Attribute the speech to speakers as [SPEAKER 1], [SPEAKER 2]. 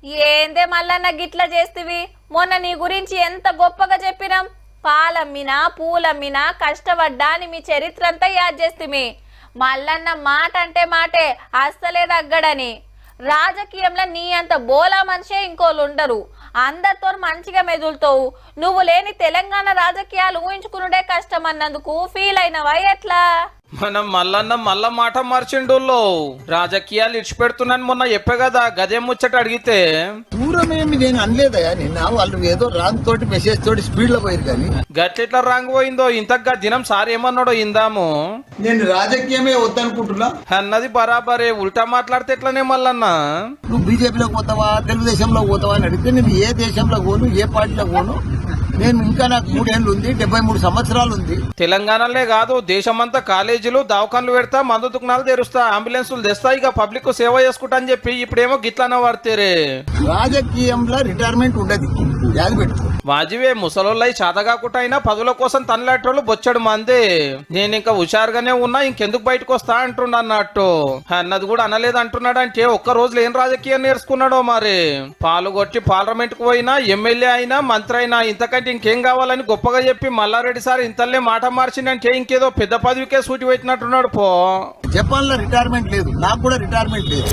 [SPEAKER 1] ఏందే మల్లన్న గిట్ల చేస్తివి? మొన్న నీ గురించి ఎంత గొప్పగా చెప్పినాం. పాలమ్మినా పూలమ్మినా కష్టపడ్డా అని మీ చరిత్ర అంతా యాద్ చేస్తిమి. మల్లన్న మాట అంటే మాటే, అస్సలే తగ్గడని. రాజకీయంలో నీ అంత బోలా మనిషే ఇంకోళ్ళు ఉండరు. అందరితో మంచిగా మెదులుతావు. నువ్వు లేని తెలంగాణ రాజకీయాలు ఊహించుకునుడే కష్టం అన్నందుకు ఫీల్ అయినవా ఎట్లా?
[SPEAKER 2] మనం మల్లన్న మల్ల మాట మార్చిండుల్లో రాజకీయాలు ఇడిచిపెడుతున్నాను మొన్న చెప్పే కదా, గదే ముచ్చట అడిగితే
[SPEAKER 3] దూరమేమి నేను అనలేదయా నిన్న. వాళ్ళు ఏదో రాంగ్ తోటి మెసేజ్ తోటి స్పీడ్ లో పోయారు కానీ
[SPEAKER 2] గట్లెట్లా రాంగ్ పోయిందో ఇంతగా దినం సార్ ఏమన్నాడో ఇందాము.
[SPEAKER 3] నేను రాజకీయమే వద్దనుకుంటున్నా
[SPEAKER 2] అన్నది బరాబరే, ఉల్టా మాట్లాడితే ఎట్లనే మల్లన్న.
[SPEAKER 3] నువ్వు బీజేపీలోకి పోతావా తెలుగుదేశంలో పోతావా అని అడిగితే నేను ఏ దేశంలో పోను ఏ పార్టీలో పోను. నేను ఇంకా నాకు 3 ఏళ్ళు ఉంది, 73 సంవత్సరాలు ఉంది.
[SPEAKER 2] తెలంగాణలే కాదు దేశమంతా కాలేజీలు దవాఖాన్లు పెడతా, మందు దుకాణాలు తెరుస్తా, అంబులెన్సులు తెస్తా, ఇక పబ్లిక్ సేవ చేసుకుంటా అని చెప్పి ఇప్పుడేమో గిట్లన పడితేరే.
[SPEAKER 3] రాజకీయంలో రిటైర్మెంట్ ఉండదు, యాది పెట్టు.
[SPEAKER 2] వాజివే ముసలోళ్ళై చాతగాకుండా అయినా పదుల కోసం తనలాటోళ్ళు బొచ్చడు మంది. నేను ఇంకా హుషారుగానే ఉన్నా, ఇంకెందుకు బయటకు వస్తా అంటుండ అన్నట్టు. అన్నది కూడా అనలేదు అంటున్నాడు. అంటే ఒక్క రోజులో ఏం రాజకీయం నేర్చుకున్నాడో మరి. పాలు కొట్టి పార్లమెంట్ కు పోయినా, ఎమ్మెల్యే అయినా, మంత్రి అయినా, ఇంతకంటే ఇంకేం కావాలని గొప్పగా చెప్పి మల్లారెడ్డి సార్ ఇంతలే మాట మార్చిందంటే ఇంకేదో పెద్ద పదవికే సూటి పెట్టినట్టున్నాడు పో.
[SPEAKER 3] జపాన్ లో రిటైర్మెంట్ లేదు, నాకు కూడా రిటైర్మెంట్ లేదు.